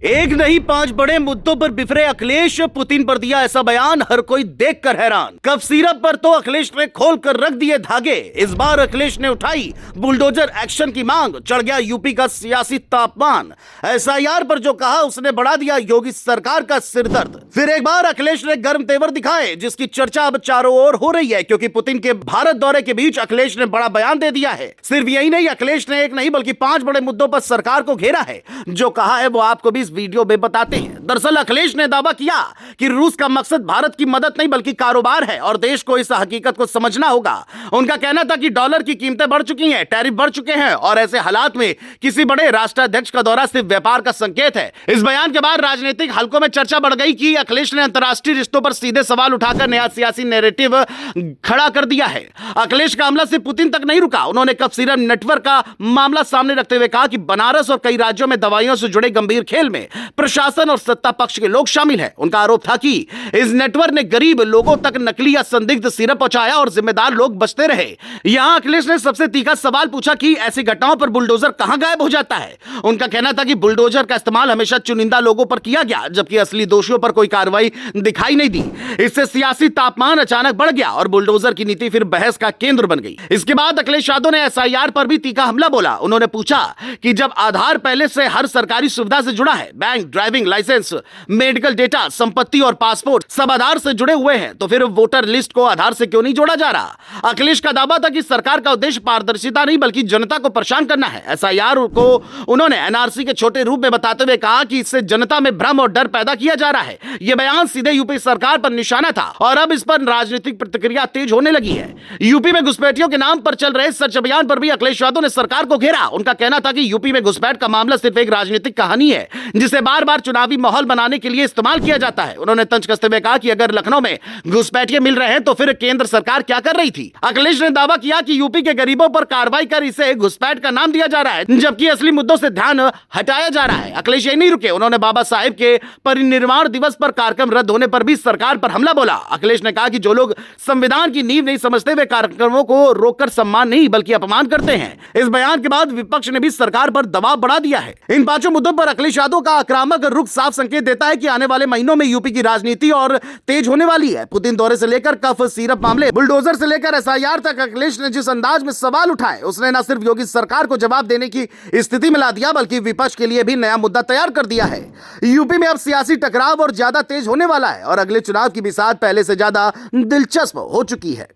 एक नहीं 5 बड़े मुद्दों पर बिफरे अखिलेश, पुतिन पर दिया ऐसा बयान हर कोई देखकर हैरान। कफ सिरप पर तो अखिलेश ने खोल कर रख दिए धागे। इस बार अखिलेश ने उठाई बुलडोजर एक्शन की मांग, चढ़ गया यूपी का सियासी तापमान। एसआईआर पर जो कहा उसने बढ़ा दिया योगी सरकार का सिरदर्द। फिर एक बार अखिलेश ने गर्म तेवर दिखाए, जिसकी चर्चा अब चारों ओर हो रही है, क्योंकि पुतिन के भारत दौरे के बीच अखिलेश ने बड़ा बयान दे दिया है। सिर्फ यही नहीं, अखिलेश ने एक नहीं बल्कि 5 बड़े मुद्दों पर सरकार को घेरा है। जो कहा है वो आपको भी इस वीडियो में बताते हैं। दरअसल अखिलेश ने दावा किया कि रूस का मकसद भारत की मदद नहीं बल्कि कारोबार है और देश को इस हकीकत को समझना होगा। उनका कहना था कि डॉलर की कीमतें बढ़ चुकी हैं, टैरिफ बढ़ चुके हैं और ऐसे हालात में किसी बड़े राष्ट्राध्यक्ष का दौरा सिर्फ व्यापार का संकेत है। इस बयान के बाद राजनीतिक हलकों में चर्चा बढ़ गई कि अखिलेश ने अंतर्राष्ट्रीय रिश्तों पर सीधे सवाल उठाकर नया सियासी नैरेटिव खड़ा कर दिया है। अखिलेश का हमला सिर्फ पुतिन तक नहीं रुका। उन्होंने कफ सिरप नेटवर्क का मामला सामने रखते हुए कहा कि बनारस और कई राज्यों में दवाइयों से जुड़े गंभीर खेल में प्रशासन और सत्ता पक्ष के लोग शामिल हैं। उनका आरोप था कि इस नेटवर्क ने गरीब लोगों तक नकली या संदिग्ध सिरप पहुंचाया और जिम्मेदार लोग बचते रहे। यहां अखिलेश ने सबसे तीखा सवाल पूछा कि ऐसी घटनाओं पर बुलडोजर कहां गायब हो जाता है। उनका कहना था कि बुलडोजर का इस्तेमाल हमेशा चुनिंदा लोगों पर किया गया, जबकि असली दोषियों पर कोई कार्रवाई दिखाई नहीं दी। इससे सियासी तापमान अचानक बढ़ गया और बुलडोजर की नीति फिर बहस का केंद्र बन गई। इसके बाद अखिलेश यादव ने एसआईआर पर भी तीखा हमला बोला। उन्होंने पूछा कि जब आधार पहले से हर सरकारी सुविधा से जुड़ा है, bank, driving licence, medical data, संपत्ति और पासपोर्ट सब आधार से जुड़े हुए हैं, तो फिर वोटर लिस्ट को आधार से क्यों नहीं जोड़ा जा रहा। अखिलेश का दावा था कि सरकार का उद्देश्य पारदर्शिता नहीं बल्कि जनता को परेशान करना है। एसआईआर को उन्होंने एनआरसी के छोटे रूप में बताते हुए कहा कि इससे जनता में भ्रम और डर पैदा किया जा रहा है। यह बयान सीधे यूपी सरकार पर निशाना था और अब इस पर राजनीतिक प्रतिक्रिया तेज होने लगी है। यूपी में घुसपैठियों के नाम पर चल रहे सर्च अभियान पर भी अखिलेश यादव ने सरकार को घेरा। उनका कहना था कि यूपी में घुसपैठ का मामला सिर्फ एक राजनीतिक कहानी है, जिसे बार बार चुनावी माहौल बनाने के लिए इस्तेमाल किया जाता है। उन्होंने तंज कसते हुए कहा कि अगर लखनऊ में घुसपैठिए मिल रहे हैं तो फिर केंद्र सरकार क्या कर रही थी। अखिलेश ने दावा किया कि यूपी के गरीबों पर कार्रवाई कर इसे घुसपैठ का नाम दिया जा रहा है, जबकि असली मुद्दों से ध्यान हटाया जा रहा है। अखिलेश यही नहीं रुके, उन्होंने बाबा साहेब के परिनिर्वाण दिवस पर कार्यक्रम रद्द होने पर भी सरकार पर हमला बोला। अखिलेश ने कहा कि जो लोग संविधान की नींव नहीं समझते वे कार्यक्रमों को रोककर सम्मान नहीं बल्कि अपमान करते हैं। इस बयान के बाद विपक्ष ने भी सरकार पर दबाव बढ़ा दिया है। इन 5 मुद्दों पर अखिलेश यादव का आक्रामक रुख साफ संकेत देता है कि आने वाले महीनों में यूपी की राजनीति और तेज होने वाली है। पुतिन दौरे से लेकर कफ सिरप मामले, बुलडोजर से लेकर एसआईआर तक अखिलेश ने जिस अंदाज में सवाल उठाए, उसने न सिर्फ योगी सरकार को जवाब देने की स्थिति में ला दिया बल्कि विपक्ष के लिए भी नया मुद्दा तैयार कर दिया है। यूपी में अब सियासी टकराव और ज्यादा तेज होने वाला है और अगले चुनाव की मिसाल पहले से ज्यादा दिलचस्प हो चुकी है।